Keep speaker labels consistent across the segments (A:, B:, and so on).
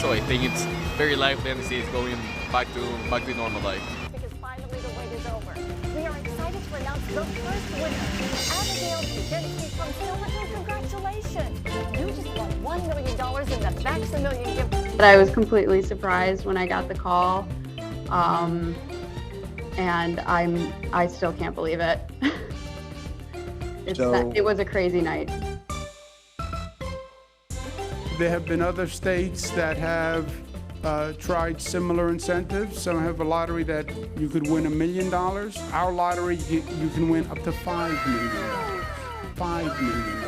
A: So I think it's very likely NBC is going back to normal life.
B: Because finally the wait is over. We are excited to announce the first winner. Abigail Buzinski from Silverton, congratulations! You just won $1 million in the Maximilian gift.
C: I was completely surprised when I got the call, and I still can't believe it. It was a crazy night.
D: There have been other states that have tried similar incentives. Some have a lottery that you could win $1 million. Our lottery, you can win up to $5 million. $5 million.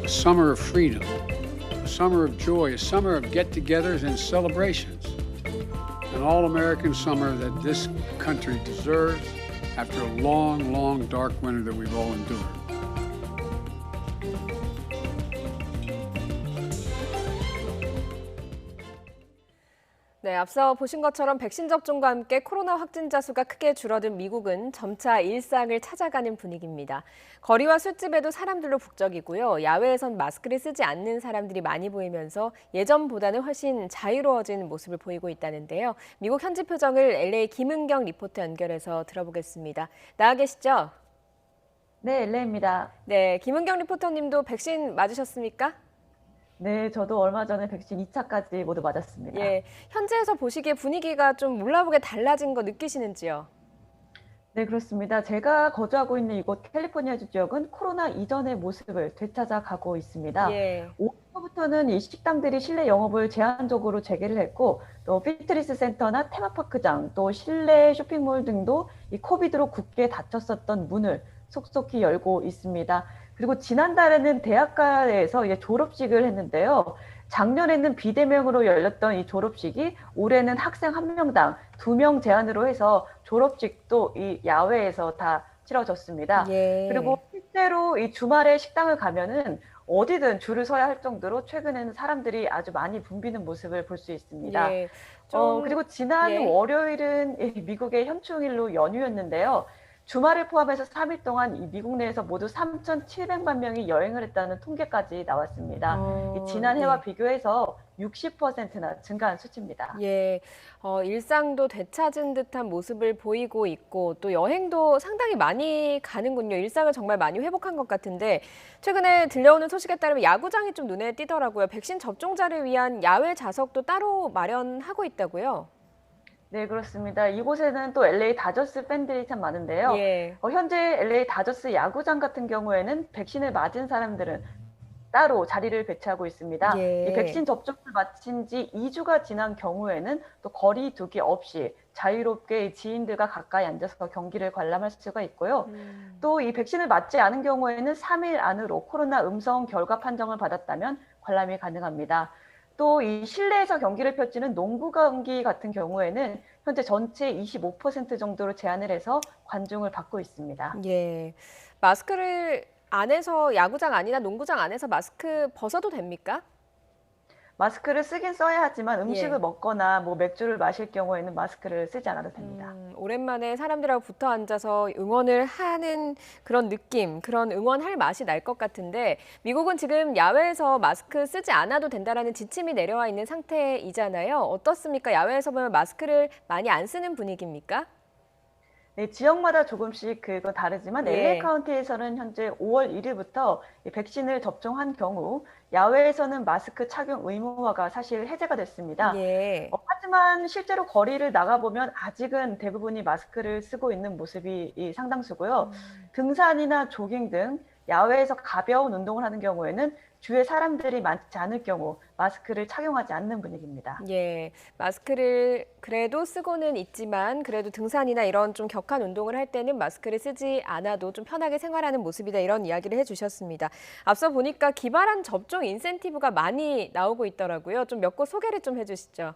E: A summer of freedom, a summer of joy, a summer of get-togethers and celebrations. An all-American summer that this country deserves after a long, long, dark winter that we've all endured.
F: 네, 앞서 보신 것처럼 백신 접종과 함께 코로나 확진자 수가 크게 줄어든 미국은 점차 일상을 찾아가는 분위기입니다. 거리와 술집에도 사람들로 북적이고요. 야외에선 마스크를 쓰지 않는 사람들이 많이 보이면서 예전보다는 훨씬 자유로워진 모습을 보이고 있다는데요. 미국 현지 표정을 LA 김은경 리포터 연결해서 들어보겠습니다. 나와 계시죠?
G: 네, LA입니다.
F: 네, 김은경 리포터님도 백신 맞으셨습니까?
G: 네, 저도 얼마 전에 백신 2차까지 모두 맞았습니다.
F: 예, 현지에서 보시기에 분위기가 좀 몰라보게 달라진 거 느끼시는지요?
G: 네, 그렇습니다. 제가 거주하고 있는 이곳 캘리포니아주 지역은 코로나 이전의 모습을 되찾아가고 있습니다.
F: 예.
G: 5월부터는 이 식당들이 실내 영업을 제한적으로 재개를 했고, 또 피트니스 센터나 테마파크장, 또 실내 쇼핑몰 등도 이 코비드로 굳게 닫혔었던 문을 속속히 열고 있습니다. 그리고 지난달에는 대학가에서 이제 졸업식을 했는데요. 작년에는 비대면으로 열렸던 이 졸업식이 올해는 학생 1명당 2명 제한으로 해서 졸업식도 이 야외에서 다 치러졌습니다.
F: 예.
G: 그리고 실제로 이 주말에 식당을 가면은 어디든 줄을 서야 할 정도로 최근에는 사람들이 아주 많이 붐비는 모습을 볼 수 있습니다.
F: 예.
G: 그리고 지난
F: 예.
G: 월요일은 이 미국의 현충일로 연휴였는데요. 주말을 포함해서 3일 동안 이 미국 내에서 모두 3,700만 명이 여행을 했다는 통계까지 나왔습니다. 지난해와 비교해서 60%나 증가한 수치입니다.
F: 예, 일상도 되찾은 듯한 모습을 보이고 있고 또 여행도 상당히 많이 가는군요. 일상을 정말 많이 회복한 것 같은데 최근에 들려오는 소식에 따르면 야구장이 좀 눈에 띄더라고요. 백신 접종자를 위한 야외 좌석도 따로 마련하고 있다고요?
G: 네, 그렇습니다. 이곳에는 또 LA 다저스 팬들이 참 많은데요.
F: 예.
G: 현재 LA 다저스 야구장 같은 경우에는 백신을 맞은 사람들은 따로 자리를 배치하고 있습니다.
F: 예.
G: 이 백신 접종을 마친 지 2주가 지난 경우에는 또 거리 두기 없이 자유롭게 지인들과 가까이 앉아서 경기를 관람할 수가 있고요. 또 이 백신을 맞지 않은 경우에는 3일 안으로 코로나 음성 결과 판정을 받았다면 관람이 가능합니다. 또 이 실내에서 경기를 펼치는 농구 경기 같은 경우에는 현재 전체 25% 정도로 제한을 해서 관중을 받고 있습니다.
F: 예, 마스크를 안에서 야구장 아니나 농구장 안에서 마스크 벗어도 됩니까?
G: 마스크를 쓰긴 써야 하지만 음식을
F: 예.
G: 먹거나 뭐 맥주를 마실 경우에는 마스크를 쓰지 않아도 됩니다.
F: 오랜만에 사람들하고 붙어 앉아서 응원을 하는 그런 느낌, 그런 응원할 맛이 날 것 같은데 미국은 지금 야외에서 마스크 쓰지 않아도 된다라는 지침이 내려와 있는 상태이잖아요. 어떻습니까? 야외에서 보면 마스크를 많이 안 쓰는 분위기입니까?
G: 네, 지역마다 조금씩 그거 다르지만
F: 예.
G: LA 카운티에서는 현재 5월 1일부터 백신을 접종한 경우 야외에서는 마스크 착용 의무화가 사실 해제가 됐습니다.
F: 예.
G: 하지만 실제로 거리를 나가보면 아직은 대부분이 마스크를 쓰고 있는 모습이 상당수고요. 등산이나 조깅 등 야외에서 가벼운 운동을 하는 경우에는 주위에 사람들이 많지 않을 경우 마스크를 착용하지 않는 분위기입니다.
F: 예, 마스크를 그래도 쓰고는 있지만 그래도 등산이나 이런 좀 격한 운동을 할 때는 마스크를 쓰지 않아도 좀 편하게 생활하는 모습이다 이런 이야기를 해주셨습니다. 앞서 보니까 기발한 접종 인센티브가 많이 나오고 있더라고요. 좀 몇 곳 소개를 좀 해주시죠.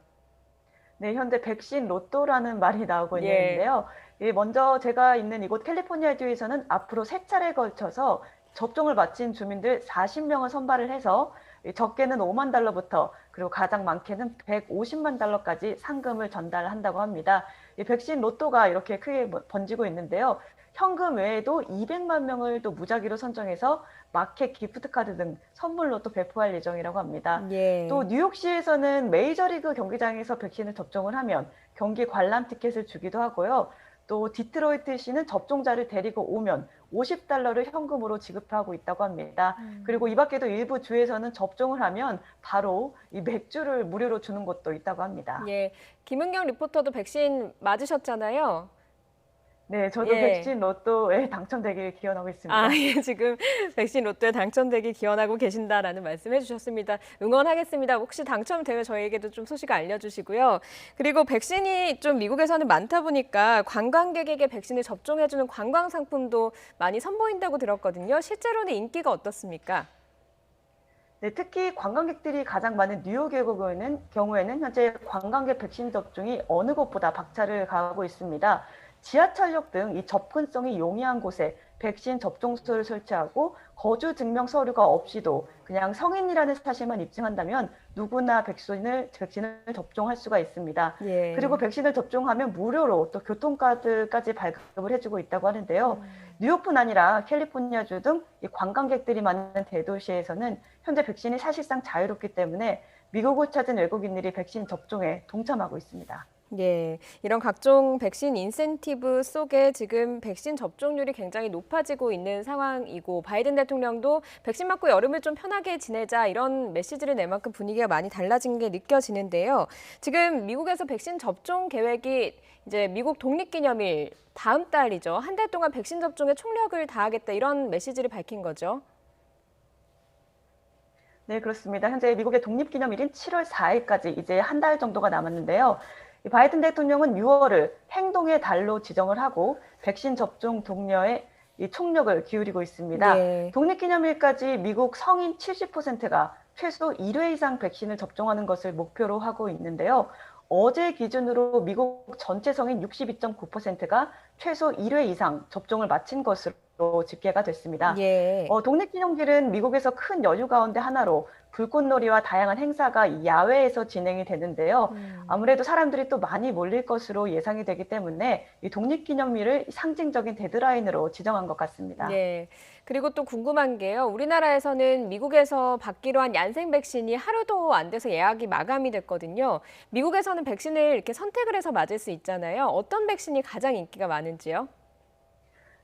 G: 네, 현재 백신 로또라는 말이 나오고
F: 예.
G: 있는데요. 먼저 제가 있는 이곳 캘리포니아주에서는 앞으로 3차례에 걸쳐서 접종을 마친 주민들 40명을 선발을 해서 적게는 5만 달러부터 그리고 가장 많게는 150만 달러까지 상금을 전달한다고 합니다. 이 백신 로또가 이렇게 크게 번지고 있는데요. 현금 외에도 200만 명을 또 무작위로 선정해서 마켓, 기프트카드 등 선물로 또 배포할 예정이라고 합니다.
F: 예.
G: 또 뉴욕시에서는 메이저리그 경기장에서 백신을 접종을 하면 경기 관람 티켓을 주기도 하고요. 또 디트로이트시는 접종자를 데리고 오면 $50를 현금으로 지급하고 있다고 합니다. 그리고 이 밖에도 일부 주에서는 접종을 하면 바로 이 맥주를 무료로 주는 곳도 있다고 합니다.
F: 예. 김은경 리포터도 백신 맞으셨잖아요.
G: 네, 저도
F: 예.
G: 백신 로또에 당첨되길 기원하고 있습니다.
F: 아, 예, 지금 백신 로또에 당첨되길 기원하고 계신다라는 말씀해 주셨습니다. 응원하겠습니다. 혹시 당첨되면 저희에게도 좀 소식 알려주시고요. 그리고 백신이 좀 미국에서는 많다 보니까 관광객에게 백신을 접종해주는 관광 상품도 많이 선보인다고 들었거든요. 실제로는 인기가 어떻습니까?
G: 네, 특히 관광객들이 가장 많은 뉴욕의 경우에는 현재 관광객 백신 접종이 어느 곳보다 박차를 가하고 있습니다. 지하철역 등 이 접근성이 용이한 곳에 백신 접종소를 설치하고 거주 증명 서류가 없이도 그냥 성인이라는 사실만 입증한다면 누구나 백신을 접종할 수가 있습니다.
F: 예.
G: 그리고 백신을 접종하면 무료로 또 교통카드까지 발급을 해주고 있다고 하는데요. 뉴욕뿐 아니라 캘리포니아주 등 이 관광객들이 많은 대도시에서는 현재 백신이 사실상 자유롭기 때문에 미국을 찾은 외국인들이 백신 접종에 동참하고 있습니다.
F: 예, 이런 각종 백신 인센티브 속에 지금 백신 접종률이 굉장히 높아지고 있는 상황이고 바이든 대통령도 백신 맞고 여름을 좀 편하게 지내자 이런 메시지를 낼 만큼 분위기가 많이 달라진 게 느껴지는데요. 지금 미국에서 백신 접종 계획이 이제 미국 독립기념일 다음 달이죠. 한 달 동안 백신 접종에 총력을 다하겠다 이런 메시지를 밝힌 거죠.
G: 네, 그렇습니다. 현재 미국의 독립기념일인 7월 4일까지 이제 한 달 정도가 남았는데요. 이 바이든 대통령은 6월을 행동의 달로 지정을 하고 백신 접종 독려에 이 총력을 기울이고 있습니다.
F: 네.
G: 독립기념일까지 미국 성인 70%가 최소 1회 이상 백신을 접종하는 것을 목표로 하고 있는데요. 어제 기준으로 미국 전체 성인 62.9%가 최소 1회 이상 접종을 마친 것으로 집계가 됐습니다.
F: 예.
G: 독립기념일은 미국에서 큰 연휴 가운데 하나로 불꽃놀이와 다양한 행사가 야외에서 진행이 되는데요. 아무래도 사람들이 또 많이 몰릴 것으로 예상이 되기 때문에 이 독립기념일을 상징적인 데드라인으로 지정한 것 같습니다.
F: 네. 그리고 또 궁금한 게요. 우리나라에서는 미국에서 받기로 한 얀센 백신이 하루도 안 돼서 예약이 마감이 됐거든요. 미국에서는 백신을 이렇게 선택을 해서 맞을 수 있잖아요. 어떤 백신이 가장 인기가 많은지요?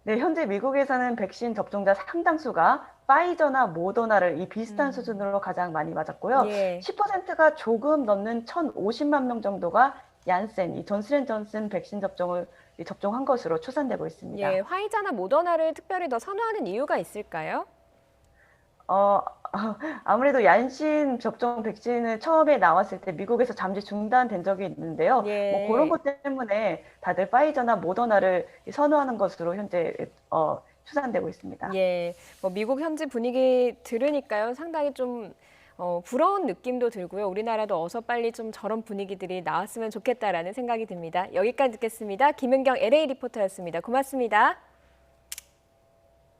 G: 네, 현재 미국에서는 백신 접종자 상당수가 파이저나 모더나를 이 비슷한 수준으로 가장 많이 맞았고요.
F: 예.
G: 10%가 조금 넘는 1,050만 명 정도가 얀센, 이 존슨앤존슨 백신 접종을 접종한 것으로 추산되고 있습니다.
F: 예, 화이자나 모더나를 특별히 더 선호하는 이유가 있을까요?
G: 아무래도 얀신 접종 백신은 처음에 나왔을 때 미국에서 잠시 중단된 적이 있는데요.
F: 예.
G: 뭐 그런 것 때문에 다들 파이저나 모더나를 선호하는 것으로 현재 추산되고 있습니다.
F: 예, 뭐 미국 현지 분위기 들으니까요. 상당히 좀 부러운 느낌도 들고요. 우리나라도 어서 빨리 좀 저런 분위기들이 나왔으면 좋겠다라는 생각이 듭니다. 여기까지 듣겠습니다. 김은경 LA 리포터였습니다. 고맙습니다.